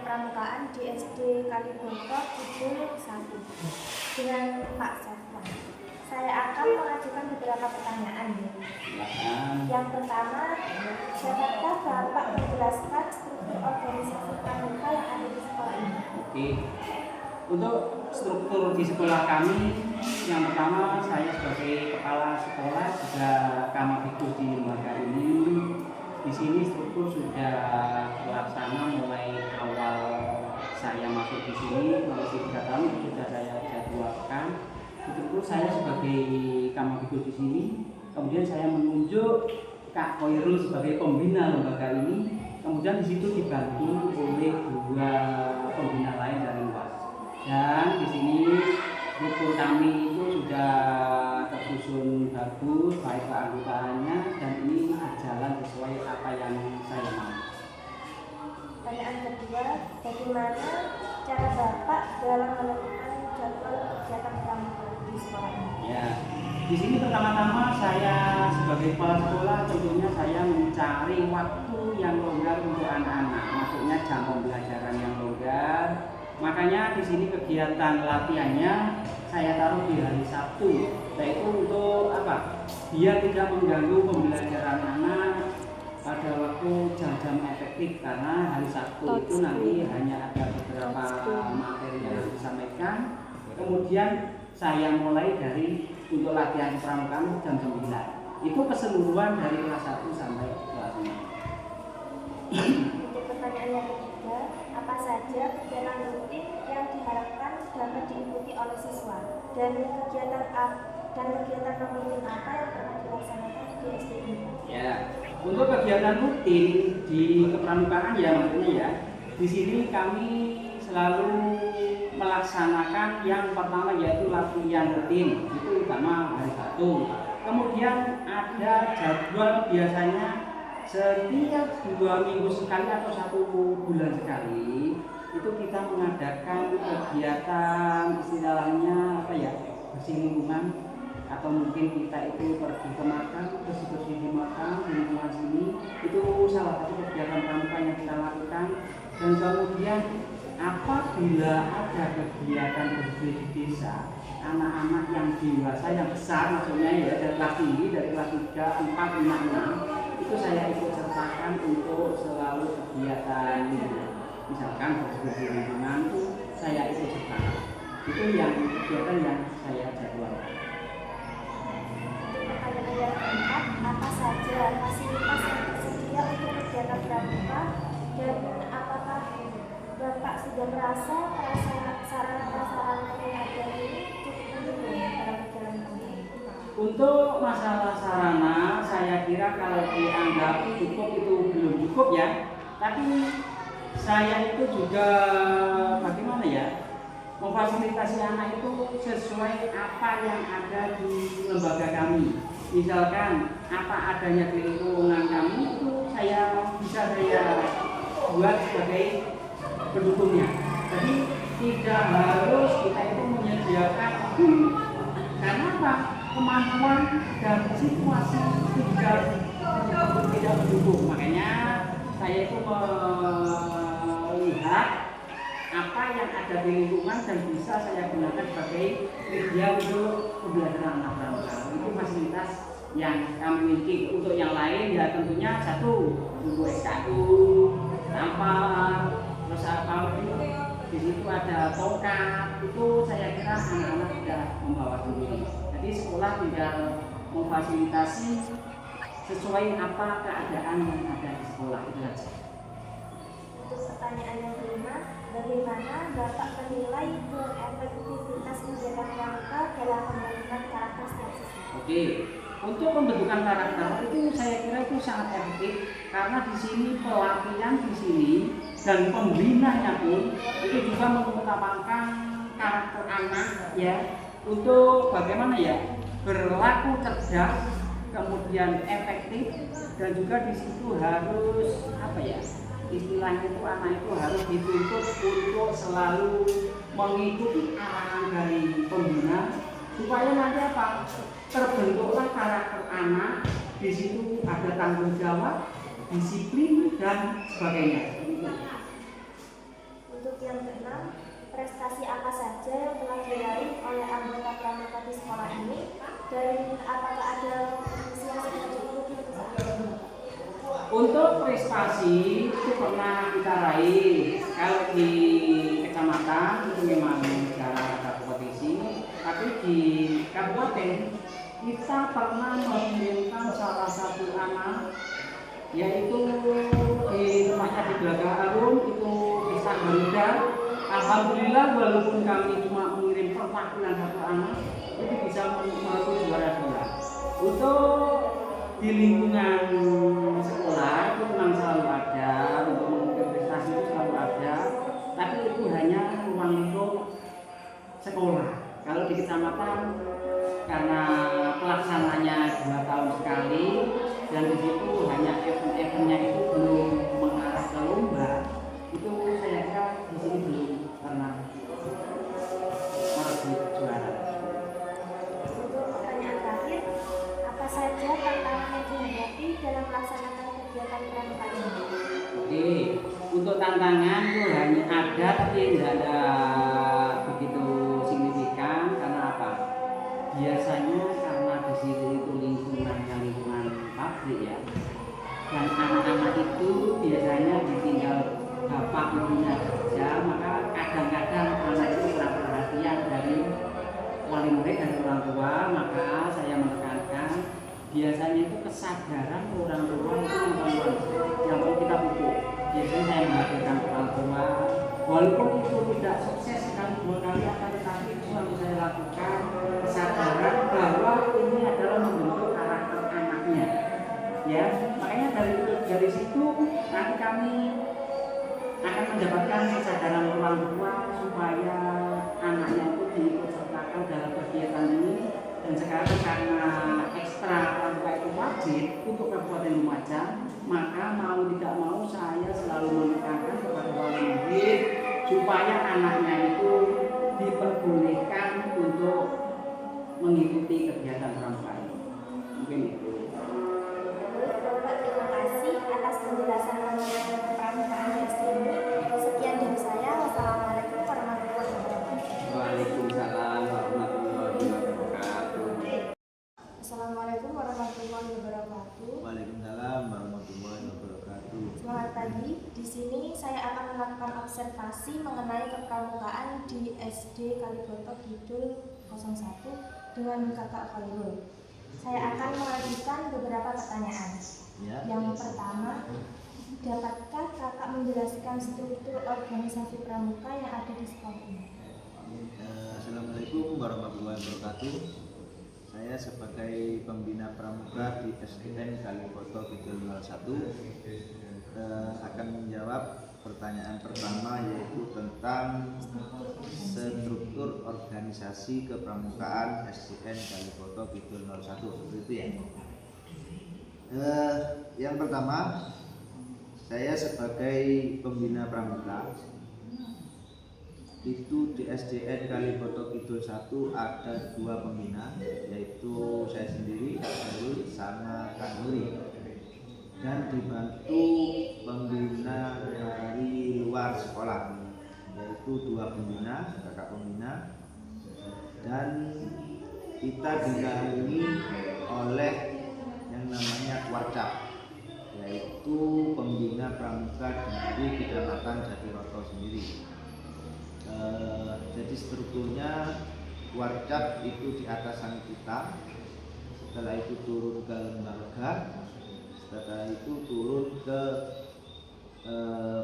kepramukaan di SD Kalibongko Kidul 1 dengan Pak Sofwan. Saya akan mengajukan beberapa pertanyaan. Yang pertama, dapatkah Bapak menjelaskan struktur organisasi pramuka yang ada di sekolah ini? Oke. Untuk struktur di sekolah kami, yang pertama saya sebagai kepala sekolah juga Kamabiksus di lembaga ini. Di sini struktur sudah terlaksana mulai awal saya masuk di sini, mulai 3 tahun sudah saya jadwalkan. Itu saya sebagai Kamabiksus di sini, kemudian saya menunjuk Kak Koirul sebagai pembina lembaga ini. Kemudian di situ dibantu oleh 2 pembina lain dari luar. Dan di sini struktur kami itu sudah tersusun bagus, baik keanggotaannya, dan ini berjalan sesuai apa yang saya mau. Pertanyaan kedua, bagaimana cara Bapak dalam menentukan jadwal kegiatan pramuka di sekolah ini? Ya, di sini pertama-tama saya sebagai kepala sekolah tentunya saya mencari waktu yang longgar untuk anak-anak, maksudnya jam pembelajaran yang longgar. Makanya di sini kegiatan latihannya saya taruh di hari Sabtu, yaitu untuk apa? Biar tidak mengganggu pembelajaran anak pada waktu jam-jam efektif, karena hari Sabtu itu nanti hanya ada beberapa materi yang harus disampaikan. Kemudian saya mulai dari untuk latihan pramukaan jam 9. Itu keseluruhan dari kelas 1 sampai kelas 6. Untuk pertanyaan yang ketiga, apa saja kegiatan rutin yang diharapkan dapat diikuti oleh siswa dan kegiatan non rutin apa yang pernah dilaksanakan di SD ini? Ya, untuk kegiatan rutin di kepramukaan ya maksudnya ya, di sini kami selalu melaksanakan yang pertama yaitu latihan rutin, itu utama hari Sabtu. Kemudian ada jadwal biasanya setiap 2 minggu sekali atau 1 bulan sekali itu kita mengadakan kegiatan istilahnya apa ya, bersih lingkungan, atau mungkin kita itu pergi ke makam, bersih-bersih di makam, di lingkungan sini. Itu salah satu kegiatan pramuka yang kita lakukan. Dan kemudian apabila ada kegiatan bersih di desa, anak-anak yang dewasa, yang besar maksudnya ya, dari kelas tinggi, dari kelas 3, 4, 5, 6, itu saya ikut sertakan untuk selalu kegiatan misalkan bersih lingkungan itu saya ikut sertakan. Itu yang kegiatan yang saya jadwalkan. Pertanyaan yang keempat, apa saja fasilitas yang tersedia untuk kegiatan pramuka dan apakah Bapak sudah merasa sarana-prasarana yang ada ini cukup mendukung dalam kegiatan pramuka? Untuk masalah sarana, saya kira kalau dianggap cukup itu belum cukup ya. Tapi saya itu juga bagaimana ya, memfasilitasi anak itu sesuai apa yang ada di lembaga kami. Misalkan apa adanya di lingkungan kami itu bisa saya buat sebagai pendukungnya. Jadi tidak harus kita itu menyediakan, karena apa? Kemampuan dan situasi tidak mendukung. Makanya saya itu melihat apa yang ada di lingkungan dan bisa saya gunakan sebagai media untuk pembelajaran anak pramuka. Itu fasilitas yang kami miliki. Untuk yang lain ya tentunya satu, buku SKU, sampah, terus apa di situ ada tongkat. Itu saya kira anak-anak sudah membawa sendiri. Jadi sekolah tinggal memfasilitasi sesuai apa keadaan yang ada di sekolah itu saja. Untuk pertanyaan yang kelima, bagaimana Bapak menilai efektivitas kegiatan pramuka dalam pembentukan karakter setiap siswa? Oke, untuk pembentukan karakter itu saya kira itu sangat efektif, karena di sini pelatihan di sini dan pembinanya pun itu juga mengutamakan karakter anak ya, untuk bagaimana ya berlaku cerdas, kemudian efektif, dan juga di situ harus apa ya, istilahnya itu anak itu harus dituntut untuk selalu mengikuti arahan dari pembina supaya nanti apa, terbentuklah karakter anak. Di situ ada tanggung jawab, disiplin dan sebagainya. Untuk yang keenam, prestasi apa saja yang telah diraih oleh anggota pramuka di sekolah ini dan apakah ada kompetisi yang sudah diikuti? Untuk prestasi itu pernah kita raih. Kalau di kecamatan itu memang jarang ada kompetisi, tapi di kabupaten kita pernah mengirimkan salah satu anak, yaitu di rumahnya di Belakang Arum, itu bisa Garuda. Alhamdulillah walaupun kami cuma mengirim perwakilan satu anak, itu bisa merebut juara 2. Untuk di lingkungan sekolah itu memang selalu ada, untuk mengikuti prestasi itu selalu ada, tapi itu hanya ruang lingkup sekolah. Kalau di kecamatan karena pelaksananya 2 tahun sekali dan di situ hanya event-eventnya itu belum mengarah ke lomba, itu saya kira di sini belum pernah merebut juara. Untuk pertanyaan terakhir, apa saja tantangan yang dihadapi dalam melaksanakan kegiatan pramuka ini? Oke, untuk tantangan itu hanya ada tapi tidak ada begitu signifikan. Karena apa? Biasanya karena di sini itu lingkungan pabrik ya, dan anak-anak itu biasanya ditinggal bapak ibunya saja, maka kadang-kadang anak itu kurang perhatian dari wali murid dan orang tua. Maka saya menekankan biasanya itu kesadaran orang tua itu yang perlu kita pupuk. Biasanya saya menghadirkan orang tua, walaupun itu tidak sukses sekali 2 kali, akan tetapi itu selalu saya lakukan kesadaran bahwa ini adalah membentuk karakter anaknya. Ya, makanya dari situ nanti kami akan mendapatkan kesadaran orang tua supaya anaknya itu diikut sertakan dalam kegiatan ini. Dan sekarang karena ekstra pramuka itu wajib untuk Kabupaten Lumajang, maka mau tidak mau saya selalu menekankan kepada wali murid supaya anaknya itu diperbolehkan untuk mengikuti kegiatan pramuka ini. Mungkin itu. Bapak, terima kasih atas penjelasan mengenai pramukaan SD ini. Sekian dari saya. Wassalamualaikum warahmatullahi wabarakatuh. Waalaikumsalam warahmatullahi wabarakatuh. Assalamualaikum warahmatullahi wabarakatuh. Waalaikumsalam warahmatullahi wabarakatuh. Selamat pagi. Di sini saya akan melakukan observasi mengenai kepramukaan di SD Kaliboto Kidul 01 dengan Kakak Khairul. Saya akan mengajukan beberapa pertanyaan. Ya. Yang pertama, dapatkah Kakak menjelaskan struktur organisasi pramuka yang ada di sekolah ini? Assalamualaikum warahmatullahi wabarakatuh. Saya sebagai pembina pramuka di SDN Kaliboto Kidul 01 akan menjawab pertanyaan pertama, yaitu tentang struktur organisasi kepramukaan SDN Kaliboto Kidul 01. Seperti itu ya. Yang pertama, saya sebagai pembina pramuka itu di SDN Kaliboto Kidul 1 ada 2 pembina, yaitu saya sendiri, Kak Khairul, sama Kak Nuri, dan dibantu pembina dari luar sekolah, yaitu 2 pembina, kakak pembina, dan kita dinaungi oleh yang namanya Warcap, yaitu pembina pramuka dari Kecamatan Jatiroto sendiri. Jadi strukturnya Warcap itu di atasan kita, setelah itu turun ke lembaga, setelah itu turun ke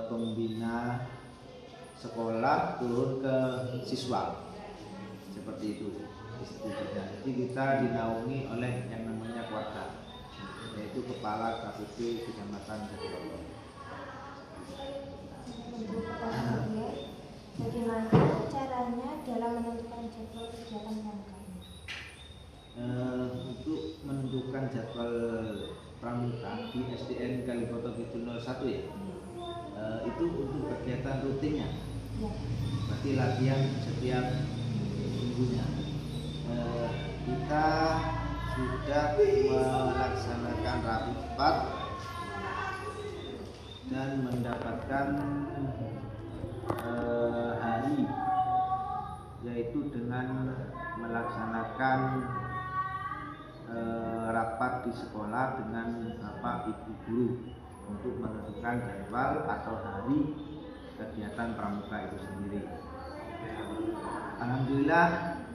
pembina sekolah, turun ke siswa, seperti itu istilah. Jadi kita dinaungi oleh yang namanya Warcap, yaitu Kepala KPP Kecamatan Jatiroto. Bagaimana caranya dalam menentukan jadwal kegiatan pramuka ini? Untuk menentukan jadwal pramuka di SDN Kaliboto Kidul 01 ya, itu untuk kegiatan rutinnya, Ya. berarti latihan setiap minggunya. Kita sudah melaksanakan rapi cepat dan mendapatkan hari, yaitu dengan melaksanakan rapat di sekolah dengan Bapak Ibu guru untuk menentukan jadwal atau hari kegiatan pramuka itu sendiri. Alhamdulillah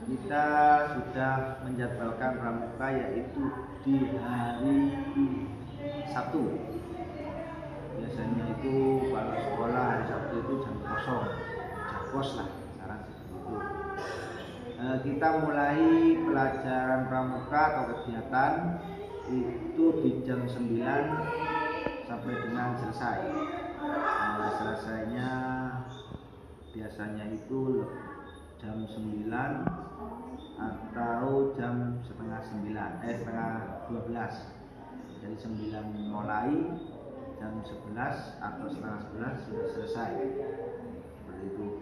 kita sudah menjadwalkan pramuka yaitu di hari Sabtu. Biasanya itu kalau sekolah hari Sabtu itu jam kosong, jam kos lah, sekarang seperti itu. Kita mulai pelajaran pramuka atau kegiatan itu di jam 9 sampai dengan selesai. Selesainya biasanya itu jam 9 atau jam setengah 12. Dari 9 mulai, jam 11 atau setengah 11 sudah selesai. Seperti itu.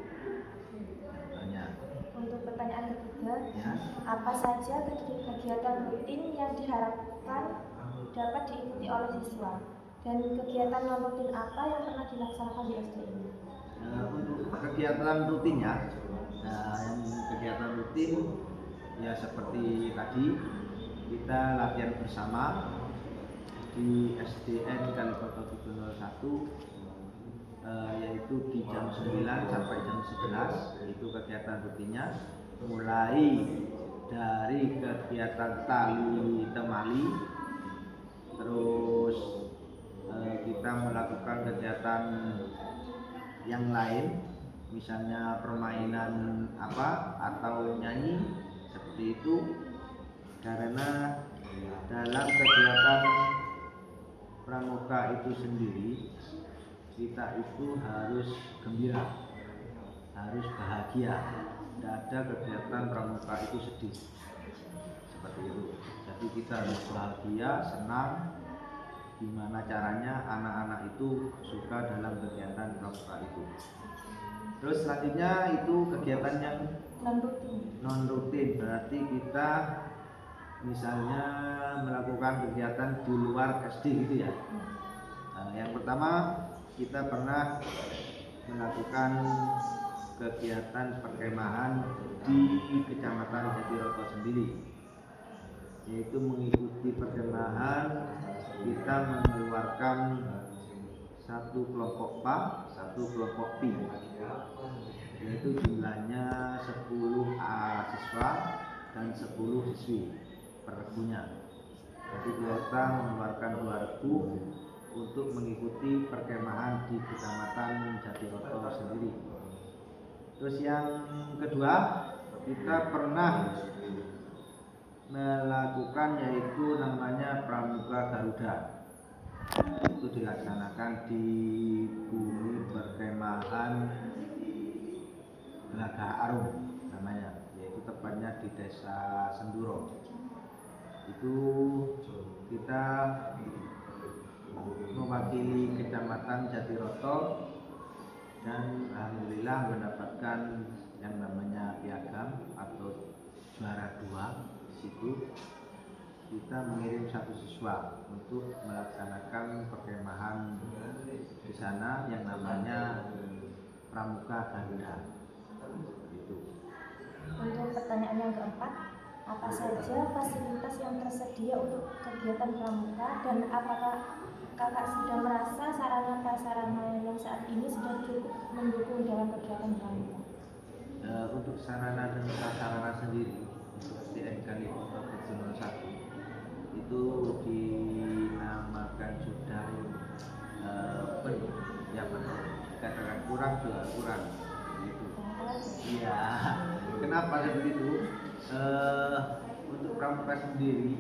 Untuk pertanyaan ketiga, Ya. apa saja kegiatan rutin yang diharapkan dapat diikuti oleh siswa? Dan kegiatan non rutin apa yang pernah dilaksanakan di SD ini? Untuk kegiatan rutinnya, yang kegiatan rutin ya seperti tadi kita latihan bersama di SDN Kalijodo 701, yaitu di jam 9 sampai jam 11. Itu kegiatan rutinnya, mulai dari kegiatan tali temali, terus kita melakukan kegiatan yang lain, misalnya permainan apa atau nyanyi seperti itu, karena dalam kegiatan pramuka itu sendiri kita itu harus gembira, harus bahagia. Tidak ada kegiatan pramuka itu sedih, seperti itu. Jadi kita harus bahagia, senang. Gimana caranya anak-anak itu suka dalam kegiatan pramuka itu. Terus selanjutnya itu kegiatan yang non rutin, berarti kita misalnya melakukan kegiatan di luar SD gitu ya. Yang pertama kita pernah melakukan kegiatan perkemahan di Kecamatan Jatiroto sendiri, yaitu mengikuti perkemahan kita mengeluarkan satu kelompok PA, satu kelompok PI, yaitu jumlahnya 10 siswa dan 10 siswi per regunya. Jadi kita mengeluarkan 2 regu untuk mengikuti perkemahan di Kecamatan Jatiroto sendiri. Terus yang kedua, kita pernah melakukan yaitu namanya Pramuka Garuda. Itu dilaksanakan di bumi perkemahan Gelaga Arum namanya, yaitu tepatnya di Desa Senduro. Itu kita mewakili Kecamatan Jatiroto dan alhamdulillah mendapatkan yang namanya piagam atau juara 2. Itu kita mengirim 1 siswa untuk melaksanakan perkemahan di sana yang namanya Pramuka Garuda. Itu. Untuk pertanyaan yang keempat, apa saja fasilitas yang tersedia untuk kegiatan pramuka dan apakah kakak sudah merasa sarana prasarana yang saat ini sudah cukup mendukung dalam kegiatan pramuka? Untuk sarana dan prasarana sendiri untuk SDN Kalijodo 701 itu dinamakan sudah penuh, ya penuh. Katakan kurang juga kurang, gitu. Iya. Kenapa seperti itu? Untuk pramuka sendiri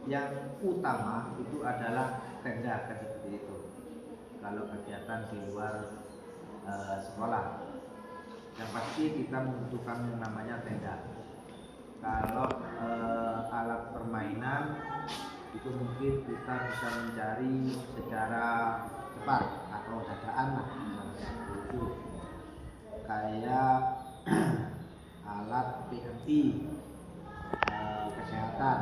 yang utama itu adalah tenda, kan seperti itu. Kalau kegiatan di luar sekolah, yang pasti kita membutuhkan yang namanya tenda. Kalau alat permainan itu mungkin kita bisa mencari secara cepat atau dadaan lah, itu kayak alat PMI kesehatan,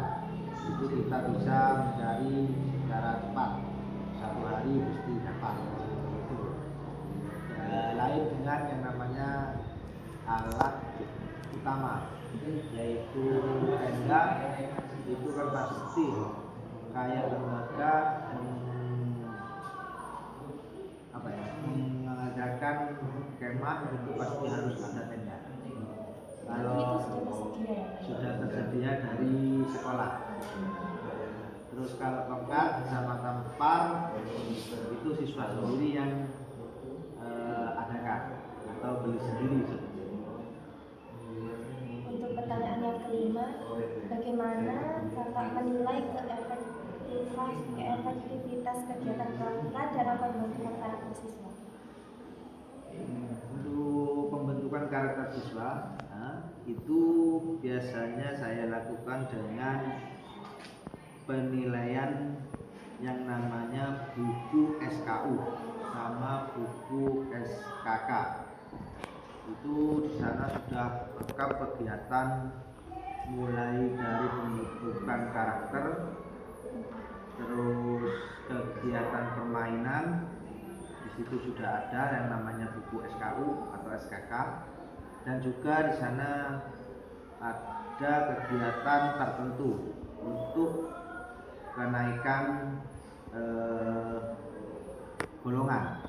itu kita bisa mencari secara cepat, 1 hari mesti dapat. Itu lain dengan kayak lembaga mengadakan kemah itu pasti harus ada tenda. Kalau itu sudah tersedia ya? sudah tersedia dari sekolah. Terus kalau tongkat sama tampar itu siswa sendiri yang adakan atau beli sendiri seperti itu. Untuk pertanyaan yang kelima, bagaimana Bapak menilai efektivitas kegiatan pramuka dalam pembentukan karakter siswa? Untuk pembentukan karakter siswa, itu biasanya saya lakukan dengan penilaian yang namanya buku SKU sama buku SKK. Itu di sana sudah lengkap kegiatan mulai dari pembentukan karakter, terus kegiatan permainan. Di situ sudah ada yang namanya buku SKU atau SKK, dan juga di sana ada kegiatan tertentu untuk kenaikan golongan.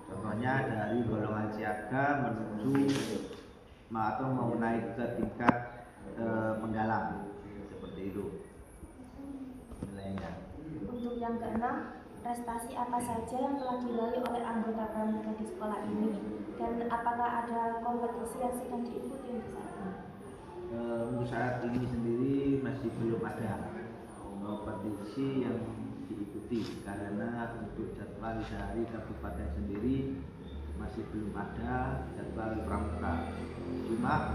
Contohnya dari golongan siaga menuju atau mau naik ke tingkat penggalang, seperti itu nilainya. Untuk yang keenam, prestasi apa saja yang telah diraih oleh anggota pramuka di sekolah ini, dan apakah ada kompetisi yang sedang diikuti untuk saat ini? Untuk saat ini sendiri masih belum ada kompetisi yang diikuti, karena untuk jadwal dari kabupaten sendiri masih belum ada jadwal pramuka. Cuma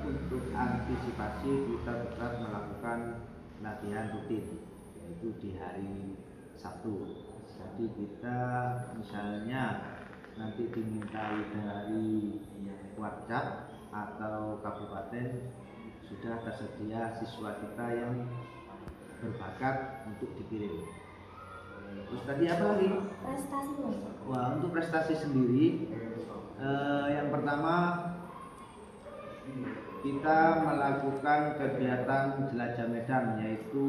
untuk antisipasi kita tetap melakukan latihan rutin, yaitu di hari Sabtu. Jadi kita misalnya nanti dimintai dari Warcap atau kabupaten sudah tersedia siswa kita yang berbakat untuk dikirim. Terus tadi apa lagi? Prestasi. Wah, untuk prestasi sendiri, yang pertama kita melakukan kegiatan jelajah medan, yaitu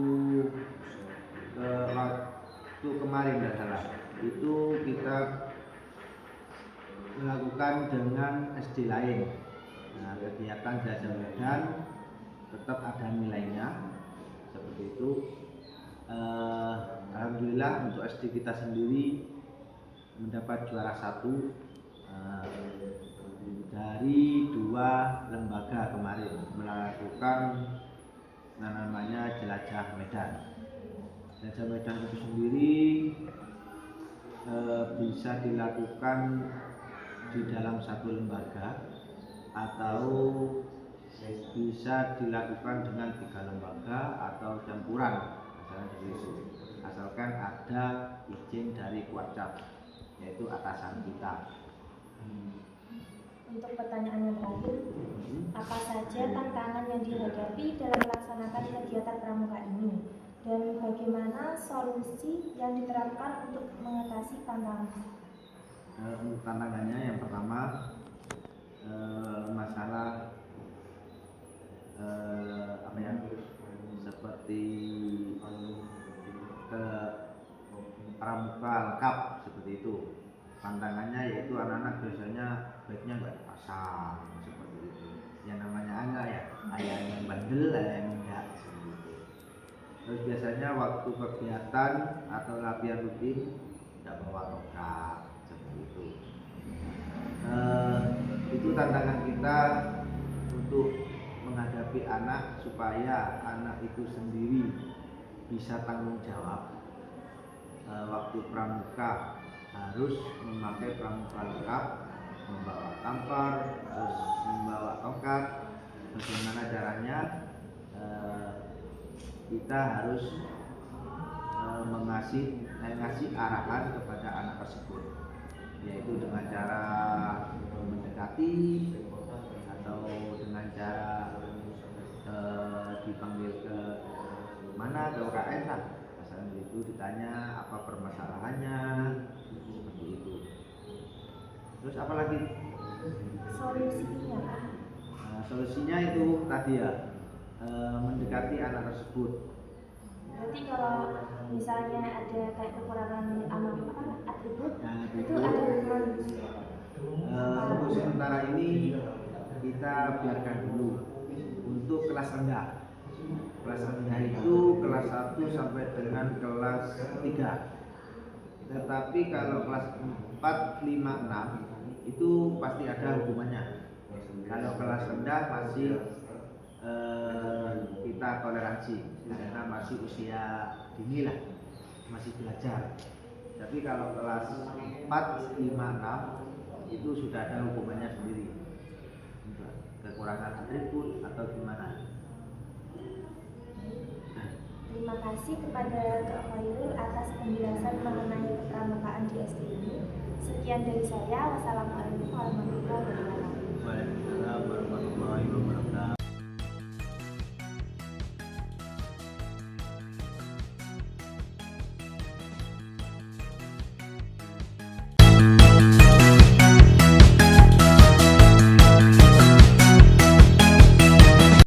waktu kemarin tidak salah, itu kita melakukan dengan SD lain. Nah, kegiatan jelajah medan tetap ada nilainya, seperti itu. Alhamdulillah untuk SD kita sendiri mendapat juara 1 dari 2 lembaga kemarin melakukan namanya jelajah medan. Jelajah medan itu sendiri bisa dilakukan di dalam satu lembaga atau bisa dilakukan dengan 3 lembaga atau campuran, asalkan ada izin dari Warcap, yaitu atasan kita. Untuk pertanyaan yang terakhir, apa saja tantangan yang dihadapi dalam melaksanakan kegiatan pramuka ini, dan bagaimana solusi yang diterapkan untuk mengatasi tantangan? Untuk tantangannya yang pertama masalah seperti ke pramuka lengkap seperti itu. Tantangannya yaitu anak-anak biasanya baiknya nggak dipasang seperti itu. Yang namanya anak ya, ada yang bandel, ada yang enggak seperti itu. Terus biasanya waktu kegiatan atau latihan rutin tidak bawa tongkat seperti itu. Itu tantangan kita untuk menghadapi anak, supaya anak itu sendiri bisa tanggung jawab. Waktu pramuka harus memakai pramuka lengkap, membawa tampar, terus membawa tongkat. Bagaimana caranya? Kita harus ngasih arahan kepada anak tersebut, yaitu dengan cara mendekati atau dengan cara dipanggil ke mana, ke UKS lah, misalnya itu ditanya apa permasalahannya, seperti itu. Terus apa lagi? Solusinya? Solusinya itu tadi ya, mendekati anak tersebut, Berarti kalau misalnya ada kayak kekurangan atribut, Nah, itu ada hukuman. untuk sementara ini kita biarkan dulu untuk kelas rendah. Kelas rendah itu kelas 1 sampai dengan kelas 3. Tetapi kalau kelas 4, 5, 6 itu pasti ada hukumannya. Kalau kelas rendah masih kita toleransi karena masih usia dini lah, masih belajar. Tapi kalau kelas 4, 5, 6 itu sudah ada hukumannya sendiri, kekurangan atribut atau gimana. Terima kasih kepada Kak Khairul atas penjelasan mengenai kepramukaan di SD ini. Sekian dari saya. Wassalamualaikum warahmatullahi wabarakatuh. Waalaikumsalam warahmatullahi wabarakatuh.